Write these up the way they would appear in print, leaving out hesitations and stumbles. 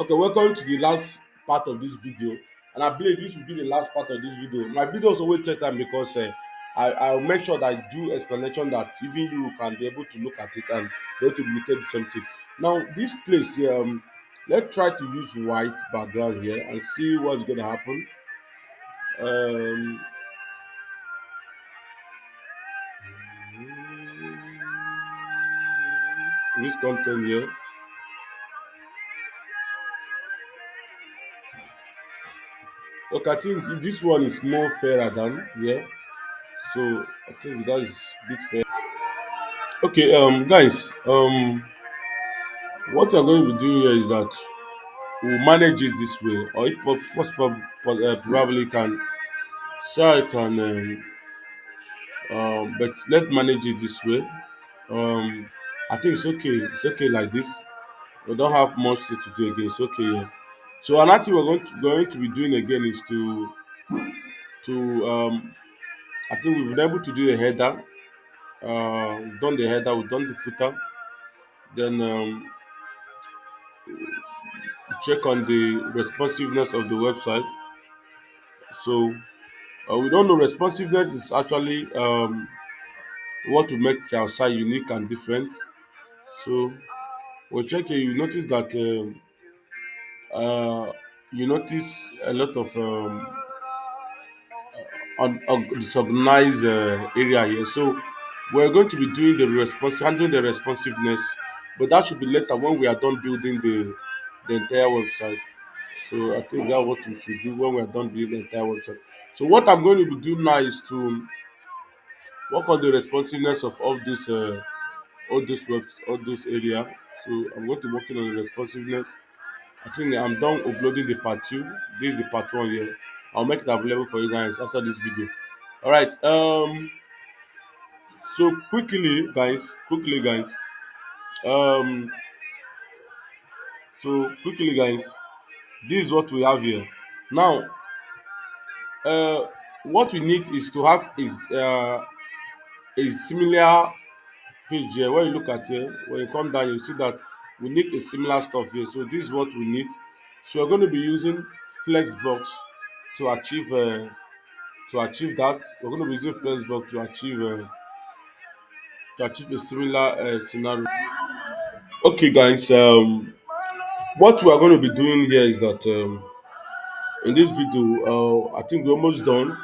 Okay, welcome to the last part of this video, and I believe this will be the last part of this video. My videos always take time because I'll make sure that I do explanation that even you can be able to look at it and be able to communicate the same thing. Now, this place here, let's try to use white background here and see what's going to happen. Um, this content here. Okay, I think this one is more fairer than here, so I think that is a bit fair. Okay, guys, what we are going to be doing here is that we'll manage it this way, or if possible, probably can share it can, but let's manage it this way. Um, I think it's okay. It's okay like this. We don't have much to do again. It's okay. Yeah. So another thing we're going to be doing again is to I think we've been able to do the header. We've done the header. We've done the footer. Then check on the responsiveness of the website. So we don't know responsiveness is actually what will make our site unique and different. So we'll check here. You notice that you notice a lot of disorganized area here. So we're going to be doing handling the responsiveness, but that should be later when we are done building the entire website. So I think that's what we should do when we are done building the entire website. So what I'm going to be doing now is to work on the responsiveness of all those area. So I'm going to working on the responsiveness. I think I'm done uploading the part two. This is the part one here. I'll make it available for you guys after this video. All right. So quickly guys. Um, so quickly guys, this is what we have here. Now, uh, what we need is to have is a similar page here. When you look at here, when you come down, you see that we need a similar stuff here. So this is what we need. So we're going to be using flexbox to achieve that. We're going to be using flexbox to achieve a similar scenario. Okay guys, what we are going to be doing here is that in this video, I think we're almost done.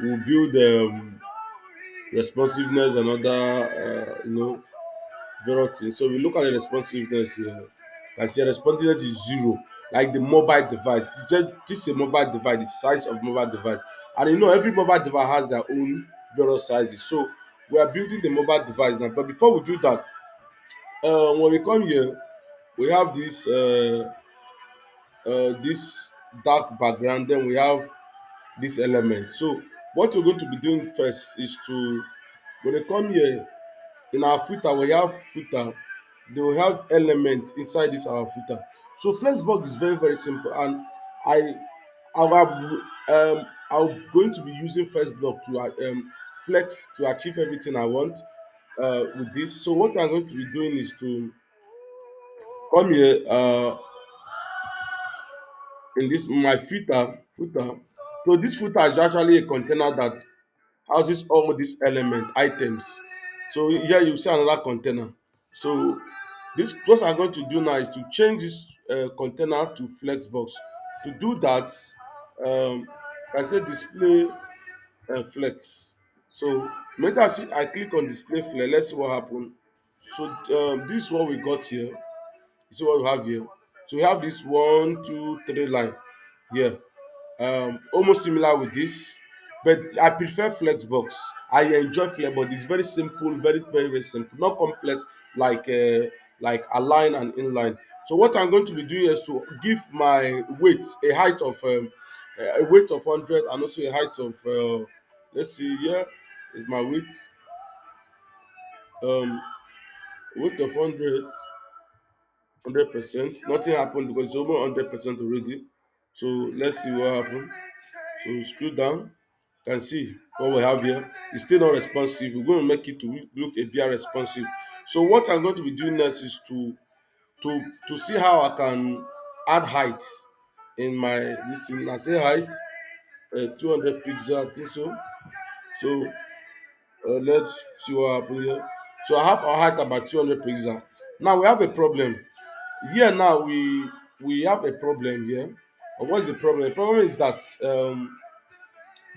We'll build responsiveness and other various things. So we look at the responsiveness here. Like the responsiveness is zero, like the mobile device. This is a mobile device, the size of mobile device, and you know every mobile device has their own various sizes. So we are building the mobile device now. But before we do that, when we come here, we have this dark background. Then we have this element. So what we're going to be doing first is to, when we come here in our footer, we have footer. They will have element inside this our footer. So flexbox is very very simple, and I I'm going to be using flexbox to flex to achieve everything I want with this. So what I'm going to be doing is to come here in this my footer. So this footer is actually a container that houses all these element items. So here you see another container. So this what I'm going to do now is to change this container to flexbox. To do that, I say display flex. So later I click on display flex. Let's see what happens. So this is what we got here. You see what we have here. So we have this one, two, three line here, almost similar with this, but I prefer flexbox. I enjoy flex, but it's very simple, very simple, not complex like align and inline. So what I'm going to be doing is to give my weight a weight of 100, and also a height of let's see here is my um weight of 100%. Nothing happened because it's over 100% already. So let's see what happened. So scroll down, you can see what we have here. It's still not responsive. We're going to make it to look a bit responsive. So what I'm going to be doing next is to see how I can add height in my this thing. I say height 200 pixel, I think so. So let's see what happens here. So I have our height about 200 pixel. Now we have a problem here. Now we have a problem here. And what's the problem? The problem is that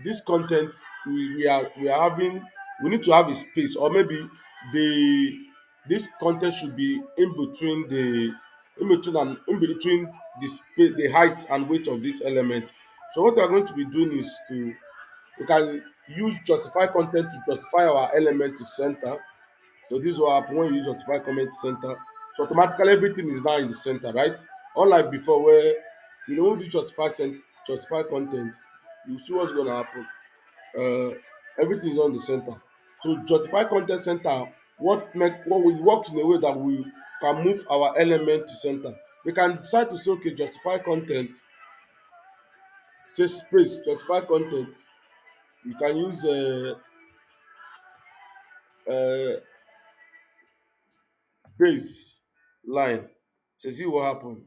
this content we are having, we need to have a space, or maybe the this content should be in between the space, the height and weight of this element. So what we are going to be doing is to we can use justify content to justify our element to center. So this is what happen when you use justify comment to center. So automatically everything is now in the center, right? Unlike before where when you do justify content, you see what's gonna happen. uh, Everything is on the center. So justify content center, what we works in a way that we can move our element to center. We can decide to say okay, justify content, say space justify content. You can use uh, base line. So see what happen.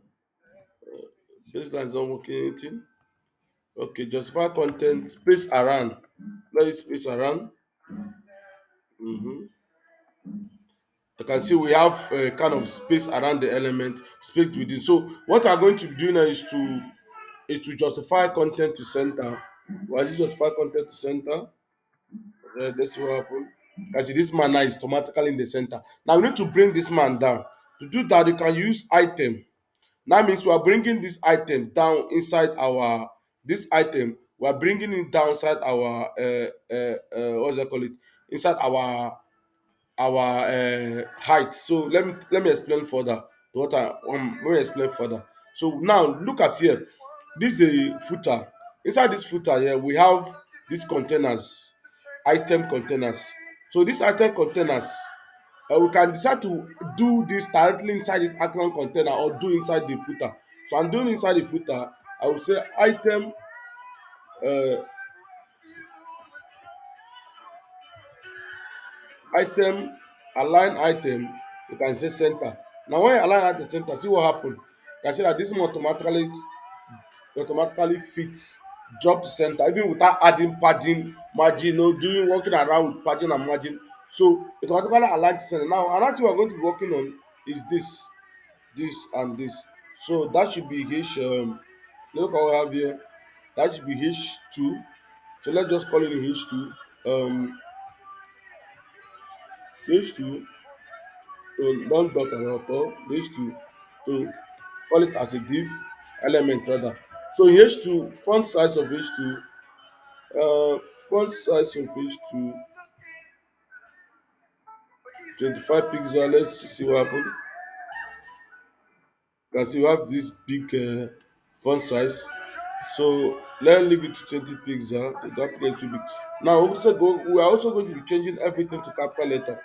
Baseline is not working anything. Okay, justify content space around. Let it space around. Mm-hmm. You can see we have kind of space around the element, space within. So what we are going to do now is to justify content to center. Why is it justify content to center? Let's see what happen. As this man now is automatically in the center. Now we need to bring this man down. To do that, you can use item. That means we are bringing this item down inside our this item. We are bringing it down inside our what's that call it? Inside our height. So let me explain further. Let me explain further. So now look at here. This is the footer. Inside this footer here, we have these containers, item containers. So these item containers, we can decide to do this directly inside this item container or do inside the footer. So I'm doing inside the footer. I will say uh, item align item. You can say center. Now when you align at the center, see what happen. You can see that this one automatically fits drop to center even without adding padding margin, doing working around with padding and margin. So it automatically align to center. Now another thing we are going to be working on is this and this. So that should be look what we have here. That should be h2. So let's just call it h2. H2, don't dot and auto h2, to call it as a div element rather. So h2 font size of h2, font size of h2 25 pixel. Let's see what happen. You can see we have this big font size. So let's leave it to 20 pixel. That place too big. Now we are also going to be changing everything to capital letter,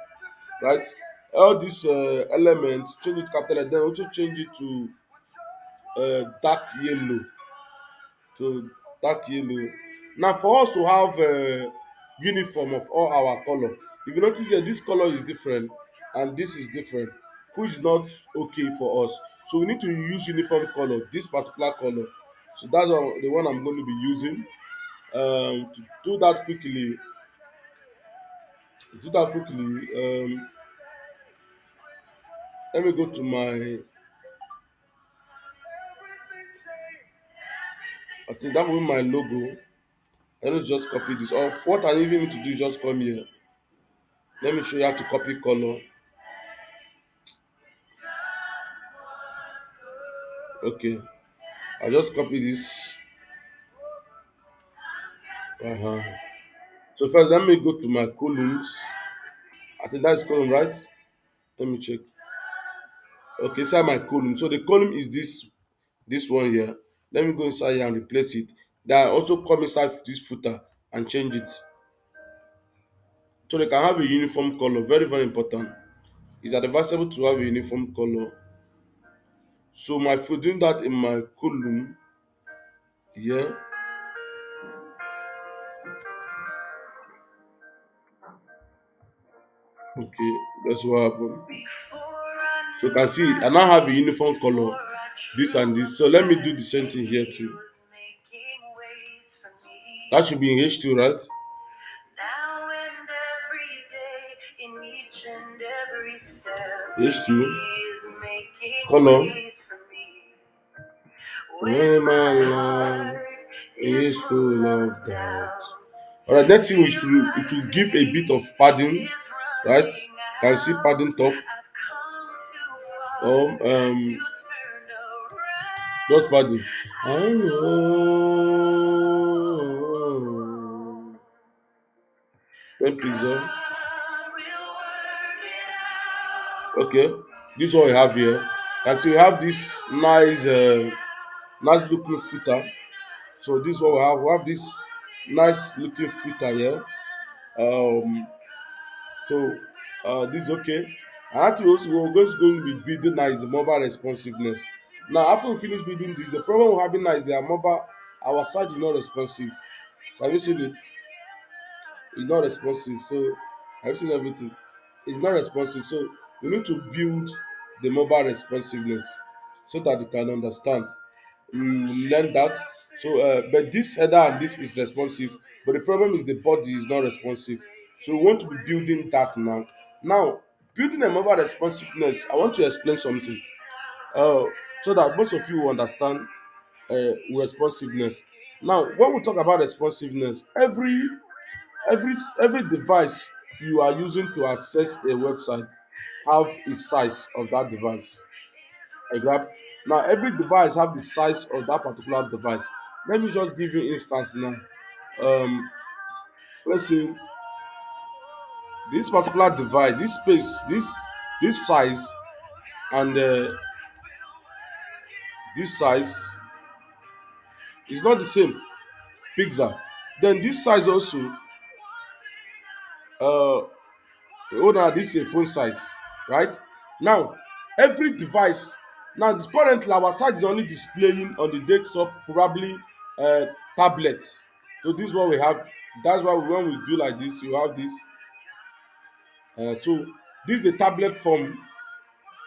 right? All these elements, change it to capital letter, then also change it to dark yellow. To dark yellow. Now for us to have uniform of all our color, if you notice here, this color is different and this is different, which is not okay for us. So we need to use uniform color, this particular color. So that's the one I'm going to be using. To do that quickly, let me go to my, I think that will be my logo. I don't just copy this. Or what I even need to do is just come here. Let me show you how to copy color. Okay, I just copy this. Uh-huh. So first, let me go to my columns. I think that's column, right? Let me check. Okay, inside my column. So the column is this one here. Let me go inside here and replace it. Then I also come inside this footer and change it. So they can have a uniform color. Very, very important. It's advisable to have a uniform color. So my foot doing that in my column here. Okay, that's what happened. So you can see I now have a uniform color. this and this. So let me do the same thing here too. That should be in H2, right? Now and every day, in each and every step, H2 is making color ways for me. When my life is full of doubt. Alright, next thing is to it will give a bit of padding, right? Can you see padding top? Um, just padding. I know. Then pixel. Okay, this is what we have here. And so we have this nice looking footer. So this is what we have. We have this nice looking footer here. Um, so this is okay. And actually also we're just going to be building now is the mobile responsiveness. Now after we finish building this, the problem we're having now is that our site is not responsive. So have you seen it? It's not responsive. So I've seen everything. It's not responsive. So we need to build the mobile responsiveness so that you can understand. We learn that. So, but this header and this is responsive, but the problem is the body is not responsive. So we want to be building that now. Now, building a mobile responsiveness, I want to explain something, uh, so that most of you will understand responsiveness. Now, when we talk about responsiveness, every every device you are using to access a website have a size of that device. I grab. Now every device have the size of that particular device. Let me just give you instance now. Um, let's say this particular device, this space, this size, and this size is not the same pixel. Then this size also, uh, hold on, this is a phone size, right? Now every device, now currently our site is only displaying on the desktop, probably uh, tablet. So this is what we have. That's why when we do like this, you have this. So this is the tablet form,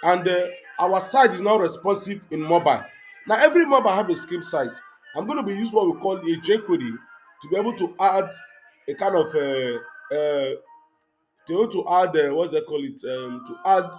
and our site is not responsive in mobile. Now every mobile have a script size. I'm going to be use what we call a jQuery to be able to add a kind of to be able to add what's they call it, to add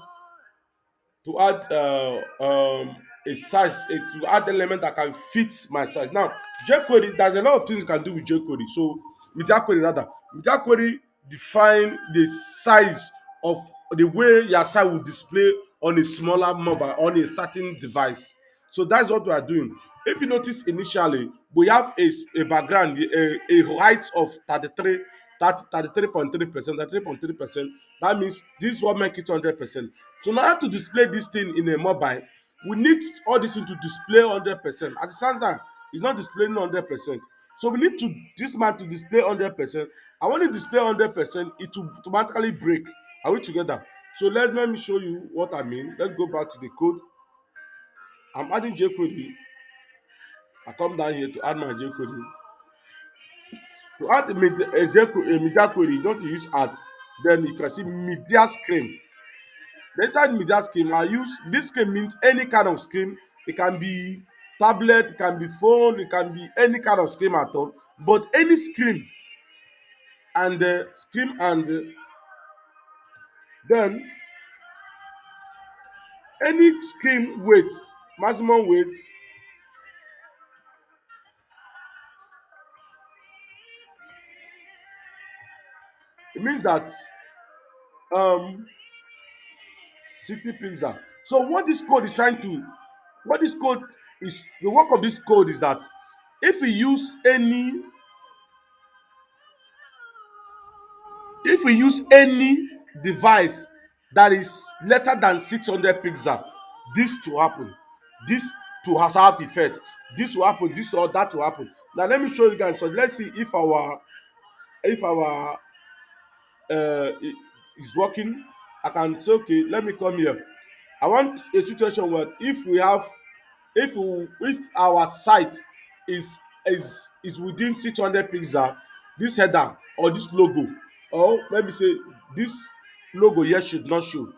a size, to add element that can fit my size. Now jQuery, there's a lot of things you can do with jQuery. So media query rather, media query define the size of the way your site will display on a smaller mobile, on a certain device. So that's what we are doing. If you notice initially, we have a background, a height of 33.3%, 33.3%. That means this is what make it 100%. So now to display this thing in a mobile, we need all this thing to display 100%. At the same time, it's not displaying 100%. So we need to this man to display 100%. And when it display 100%, it will automatically break. Are we together? So let me show you what I mean. Let's go back to the code. I'm adding jQuery. I come down here to add my jQuery. To add a media query, you don't use add. Then you can see media screen. The inside media scheme, I use this scheme means any kind of screen. It can be tablet, it can be phone, it can be any kind of screen at all. But any screen and screen and then any screen weight, maximum weight, it means that um 60 pixel. So what this code is, the work of this code is that if we use any if we use any device that is lesser than 600 pixel, this to happen, this to has have effect, this will happen, this or that will happen. Now let me show you guys. So let's see if our is working. I can say okay, let me come here. I want a situation where if our site is within 600 pixel, this header or this logo, or maybe say this logo here should not show.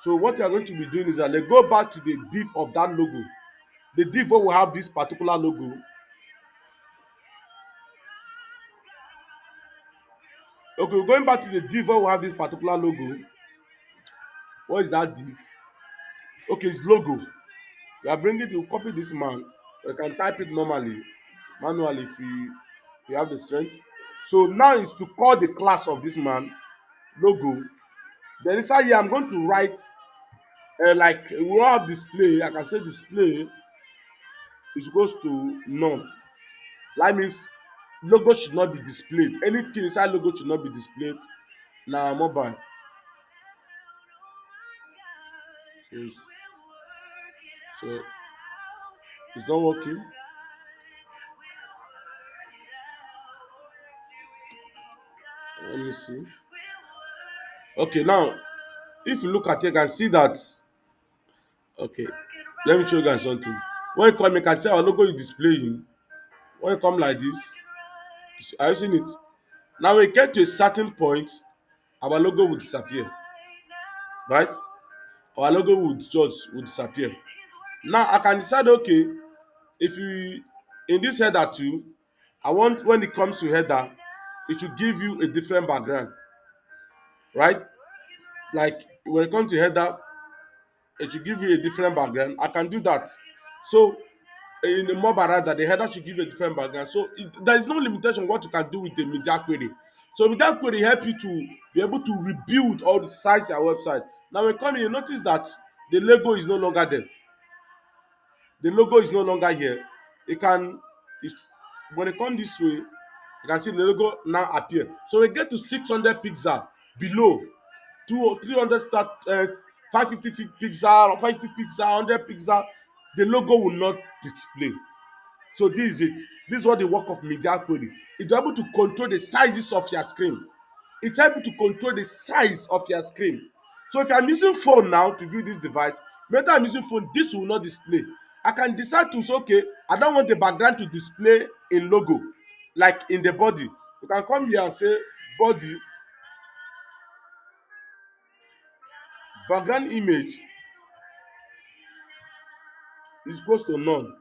So what you are going to be doing is that let's go back to the div of that logo. the div wey will have this particular logo. Okay, going back to the div wey will have this particular logo. What is that div? Okay, it's logo. We are bringing to copy this man. You can type it normally, manually if you have the strength. So now is to call the class of this man logo. Then inside here I'm going to write like we have display. I can say display is equals to none. That means logo should not be displayed. Anything inside logo should not be displayed. Na mobile. So so it's not working. Let me see. Okay, now if you look at it, you can see that. Okay, let me show you guys something. When you come, you can see our logo is displaying. When you come like this, are you seeing it? Now when you get to a certain point, our logo will disappear, right? Our logo would disappear. Now I can decide, okay, if you in this header too, I want when it comes to header, it should give you a different background, right? Like when it comes to header, it should give you a different background. I can do that. So in the mobile rather, the header should give you a different background. So there is no limitation what you can do with the media query. So media query help you to be able to rebuild or resize your website. Now when you come in, you notice that the logo is no longer there. The logo is no longer here. It can it's, when it come this way, you can see the logo now appear. So we get to 600 pixel below, 300 550 pixel, 550 pixel, 100 pixel. The logo will not display. So this is it. This is what the work of media query. It's able to control the sizes of your screen. It's able to control the size of your screen. So if I'm using phone now to view this device, maybe I'm using phone, this will not display. I can decide to say, okay, I don't want the background to display in logo, like in the body. You can come here and say body, background image is equals to none.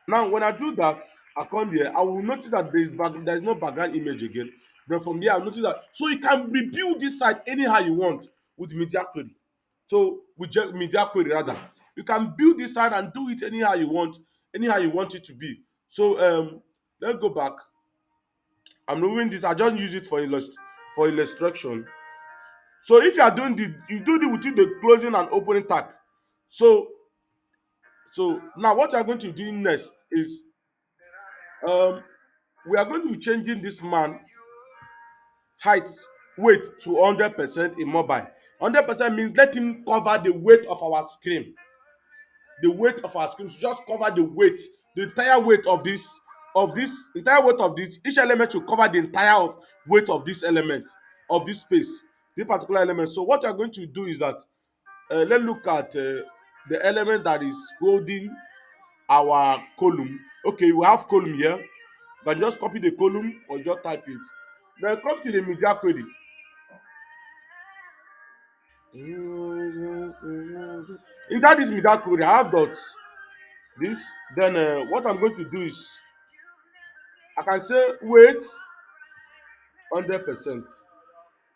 Now when I do that, I come here, I will notice that there is no background image again. Then from here I notice that, so you can rebuild this site anyhow you want with media query. So with media query rather, you can build this site and do it anyhow you want it to be. So let's go back. I'm removing this. I just use it for for illustration. So if you are doing you do it within the closing and opening tag. So now what you are going to do next is um we are going to be changing this man height weight to 100% in mobile. 100% means let him cover the weight of our screen. The weight of our screen, just cover the weight, the entire weight of this entire weight of this. Each element should cover the entire weight of this element, of this space, this particular element. So what you are going to do is that let's look at the element that is holding our column. Okay, we have column here. You can just copy the column or just type it. Then come to the media query. Inside this media query, I have dots. This. Then what I'm going to do is I can say weight 100%.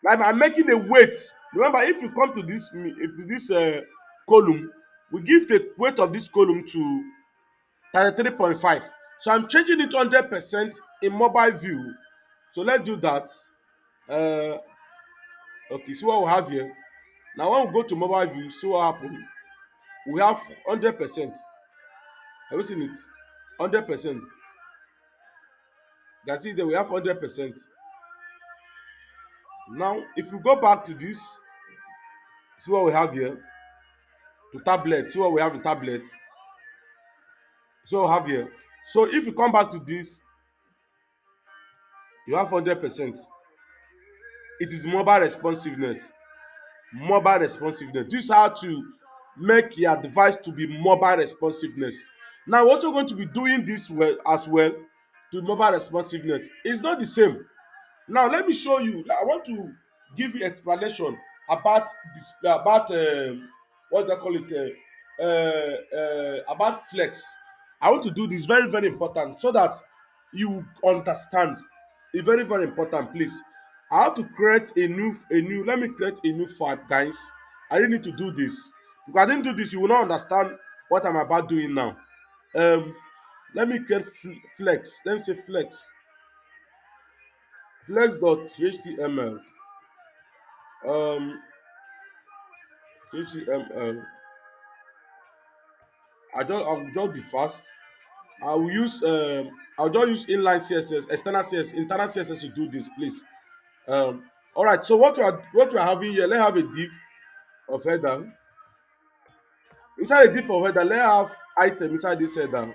Like I'm making the weight. Remember, if you come to this column, we give the weight of this column to 33.5. So I'm changing it 100% in mobile view. So let's do that. Uh, okay, see what we have here. Now when we go to mobile view, see what happen. We have 100%. Have you seen it? 100%. You can see that we have 100%. Now, if we go back to this, see what we have here. To tablet, see what we have in tablet. See what we have here. So if you come back to this, you have 100%. It is mobile responsiveness. Mobile responsiveness. This is how to make your device to be mobile responsiveness. Now we're also going to be doing this well as well to mobile responsiveness. It's not the same. Now let me show you. I want to give you explanation about this, about what they call it. about flex. I want to do this very very important so that you understand. It's very very important, please. I have to create a new. Let me create a new file, guys. I really need to do this because I didn't do this. You will not understand what I'm about doing now. Um, let me create flex. Let me say flex.html. Um, html. I'll just be fast. I will use I'll just use inline CSS, external CSS, internal CSS to do this, please. All right. So what we are having here, let's have a div of header. Inside a div of header, let's have item inside this header.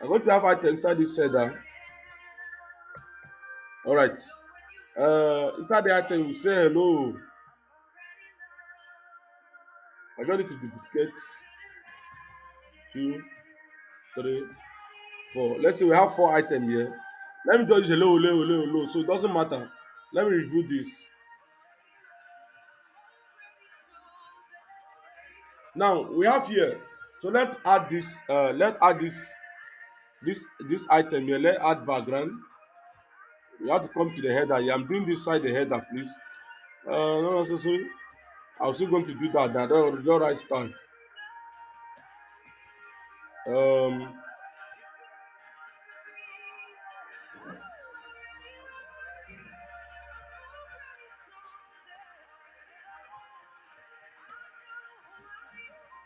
I'm going to have item inside this header. All right. Inside the item, we say hello. I just need to duplicate 2, 3, 4. Let's say we have 4 items here. Let me just use hello, hello, hello, hello. So it doesn't matter. Let me review this. Now we have here. So let's add this. Let's add this item here. Let's add background. We have to come to the header here. I'm doing this side the header, please. Not necessary. I was still going to do that. Now the right time. Um.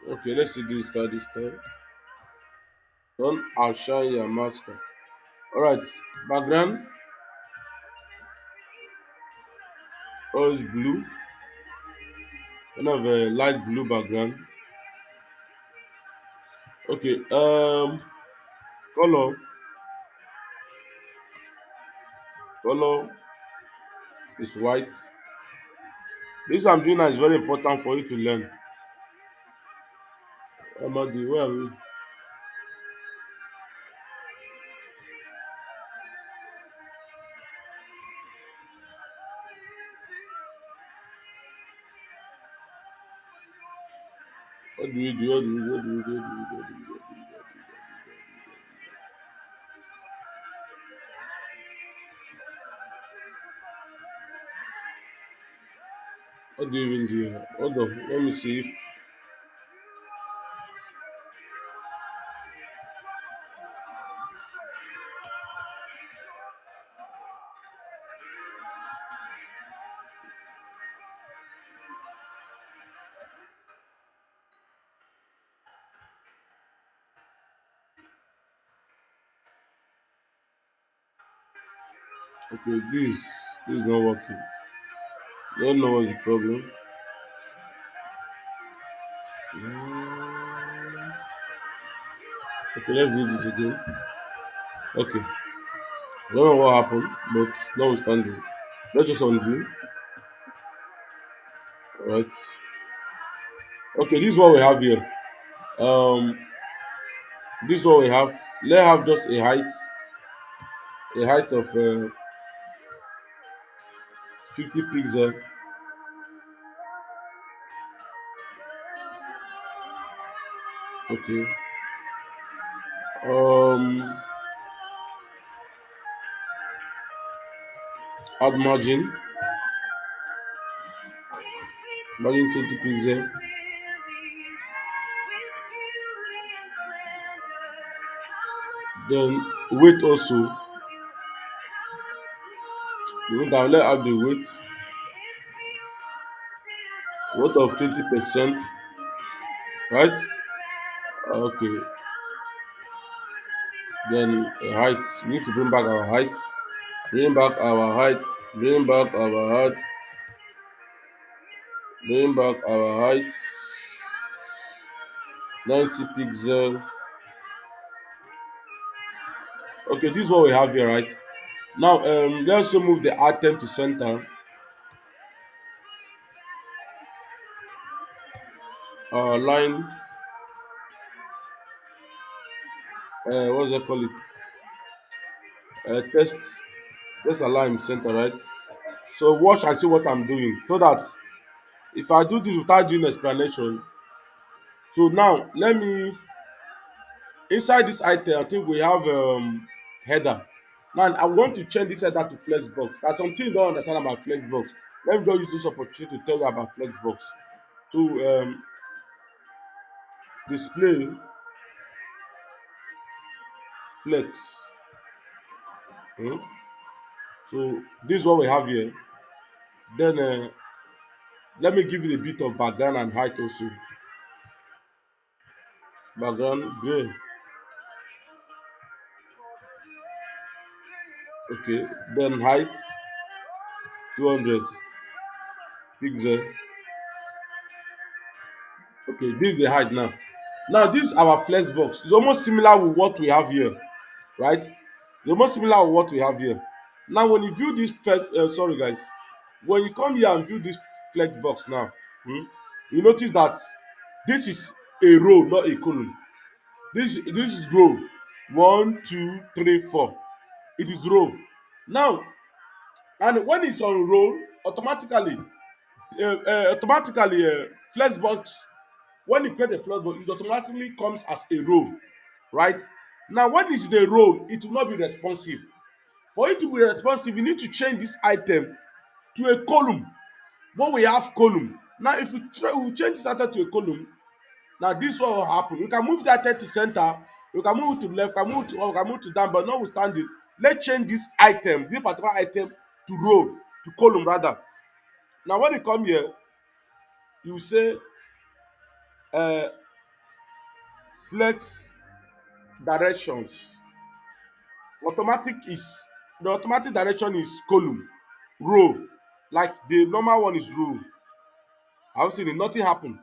Okay. Let's see this start this time. Don't outshine your master. All right. Background. Always blue. Kind of a light blue background. Okay. Color. Color is white. This I'm doing now is very important for you to learn. Amadi, where are we? What do we do? What do we do? What do we do? What do we do? What do we do? What do we do? What do you even do here? Hold on. Let me see if. Okay, this is not working. Don't know what's the problem. Okay, let's do this again. Okay, I don't know what happened, but notwithstanding, let's just undo. Alright. Okay, this is what we have here. Um, this is what we have. Let's have just a height of 50 pixel. Okay. Um, add margin 20 pixel. Then weight also. You know that let's add the weight of 20%, right? Okay. Then height. We need to bring back our height. Bring back our height. Bring back our height. Bring back our height. 90 pixel. Okay, this is what we have here, right? Now, let's also move the item to center. Line. What's that call it? Test. Let's align center, right? So watch and see what I'm doing, so that if I do this without doing explanation, so now let me inside this item I think we have header. Now I want to change this header to flexbox. There's something you don't understand about flexbox. Let me just use this opportunity to tell you about flexbox. To display flex. Hmm? So this is what we have here. Then let me give you a bit of background and height also. Background gray. Okay. Then height 200 pixel. Okay, this is the height now. Now this is our flex box. It's almost similar with what we have here, right? It's almost similar with what we have here. Now when you view this sorry guys, when you come here and view this flex box now, hmm, you notice that this is a row, not a column. This is row. One, two, three, four. It is row. Now, and when it's on row, flexbox, when you create a flexbox, it automatically comes as a row, right? Now when it's in a row, it will not be responsive. For it to be responsive, you need to change this item to a column. When we have column, now if we change this item to a column, now this what will happen. We can move that item to center, we can move it to left, we can move it to up, we can move it to down, but notwithstanding, let's change this item, this particular item, to row, to column rather. Now when you come here, you say uh, flex directions. Automatic direction is column, row, like the normal one is row. I've seen it, nothing happen.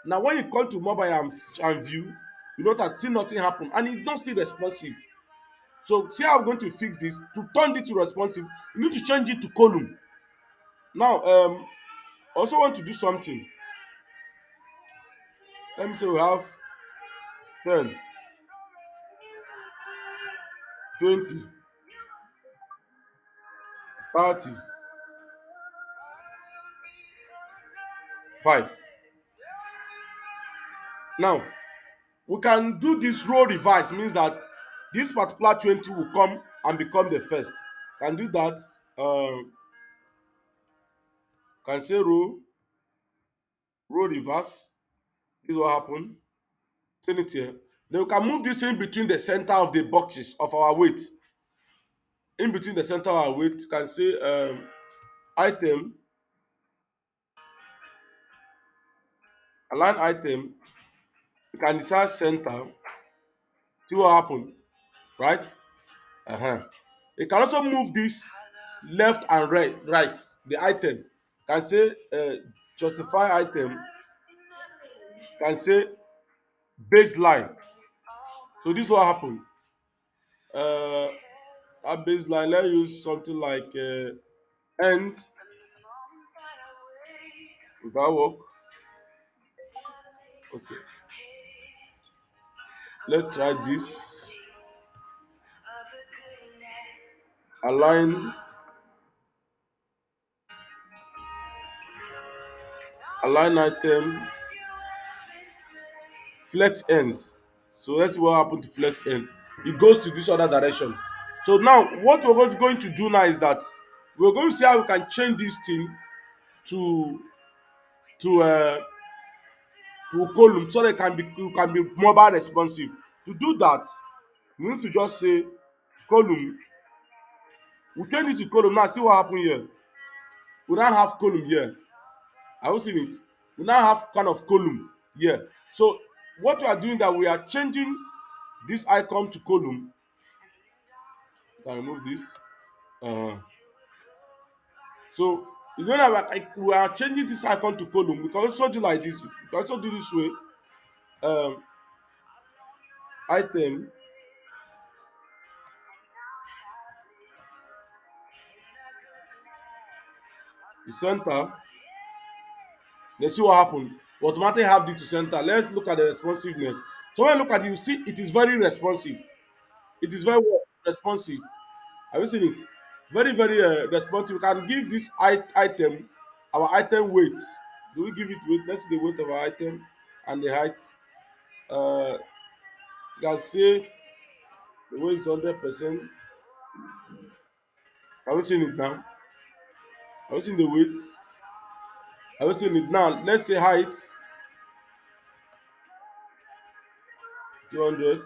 Now when you come to mobile and view, you know that see nothing happen and it's not still responsive. So see how I'm going to fix this. To turn this to responsive, you need to change it to column. Now I also want to do something. Let me say we have 10, 20, 30, 5. Now we can do this row reverse, means that this particular 20 will come and become the first. Can do that. Can say row reverse. This is what happen. See it here. Then we can move this in between the center of the boxes of our weight. In between the center of our weight, you can say item, align item. You can decide center. See what happen, right? Uh-huh. You can also move this left and right. The item can say justify item. Can say baseline. So this will happen. Uh, a baseline. Let's use something like end. Will that work? Okay. Let's try this. Align align item flex end. So let's see what happened to flex end. It goes to this other direction. So now what we're going to do now is that we're going to see how we can change this thing to to uh to column so that it can be mobile responsive. To do that, we need to just say column. We change it to column. Now see what happened here. We now have column here. I will see it. We now have kind of column here. So what we are doing, that we are changing this icon to column. Can remove this. uh so you know that we are changing this icon to column. We can also do like this. We can also do this way. um Item, the center. Let's see what happened. We automatically have this to center. Let's look at the responsiveness. So when you look at it, you see it is very responsive. It is very well responsive. Have you seen it? Very responsive. We can give this item our item weight. Do we give it weight? Let's see the weight of our item and the height. Uh, you can say the weight is 100%. Are we seeing it now? Are we seeing the weight? Are we seeing it now? Let's say height 200.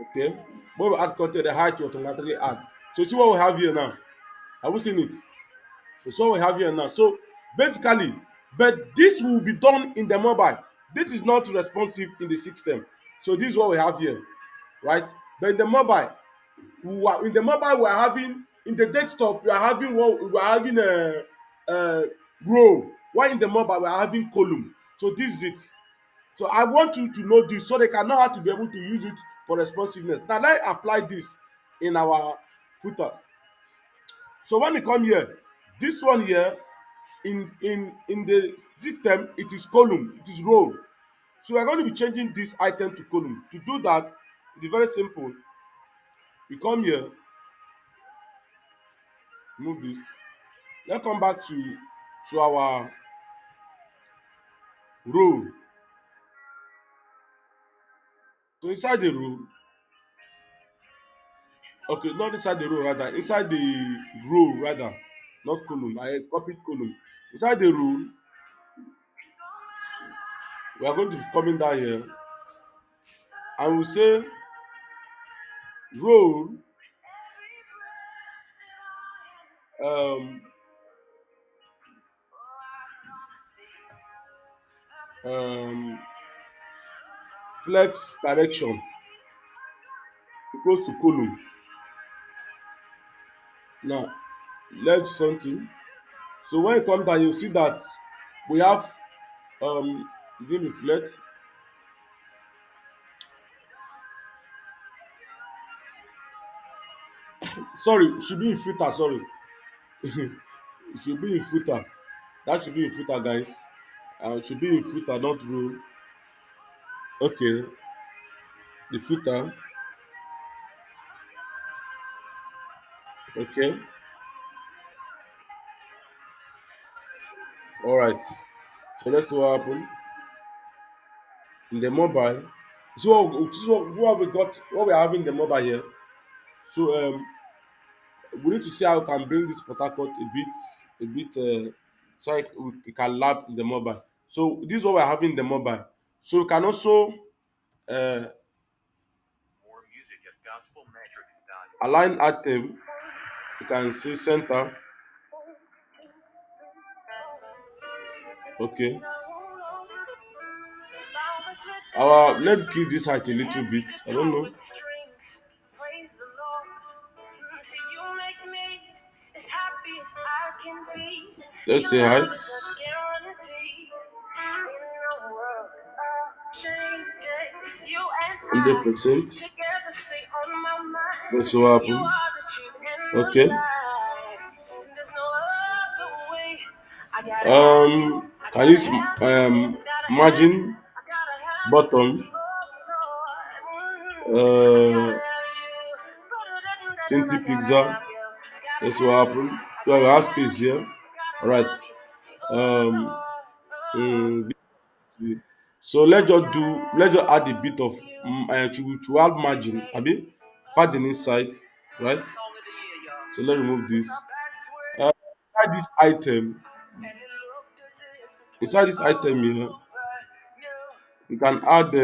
Okay. When we add content, the height will automatically add. So see what we have here now. Have we seen it? So what we have here now. So basically, but this will be done in the mobile. This is not responsive in the system. So this is what we have here, right? But in the mobile, we are having in the desktop we are having what we are having a row. While in the mobile we are having column. So this is it. So I want you to know this so they can know how to be able to use it for responsiveness. Now let's apply this in our footer. So when we come here, this one here in the system it is column, it is row. So we are going to be changing this item to column. To do that, it is very simple. We come here, move this. Let's come back to our row. So inside the row, okay, not inside the row rather, inside the row rather, not column. I copied column. Inside the row, we are going to be coming down here and we say row um um flex direction equals to column. Now let's something. So when you come down, you see that we have is it reflect? Sorry, it should be in footer. Sorry, it should be in footer. That should be in footer, guys. It should be in footer, not row. Okay, the footer. Okay, all right. So let's see what happened in the mobile. So what we got, what we are having in the mobile here. So we need to see how we can bring this Port Harcourt a bit, so we can lab in the mobile. So this is what we're having in the mobile. So we can also uh, align item. You can see center. Okay. Let's give this height a little bit. I don't know. Let's say height 100%. Let's see what happens. Okay. Can you margin bottom 20 pixel. Let's see what happens. So I have space here. All right. Um, mm, so let's just add a bit of to add margin, abi padding inside, right? So let's remove this. Inside this item, here, you can add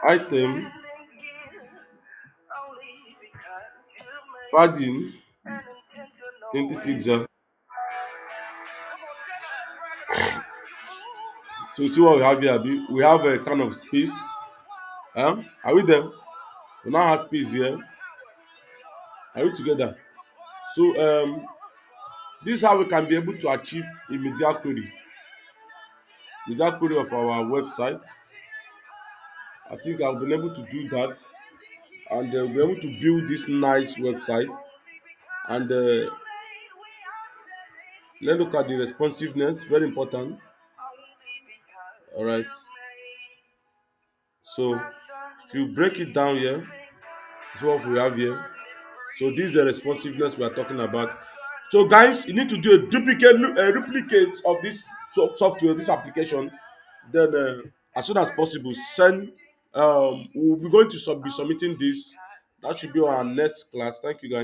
item padding 20 pixel. So you see what we have here, abi? We have a kind of space. Are we there? We now have space here. Are we together? So this is how we can be able to achieve a media query of our website. I think I've been able to do that, and we'll be able to build this nice website. And let's look at the responsiveness, very important. All right. So if you break it down here, this is what we have here. So this is the responsiveness we are talking about. So guys, you need to do a replicate of this software, this application. Then as soon as possible, send. We'll be going to be submitting this. That should be our next class. Thank you, guys.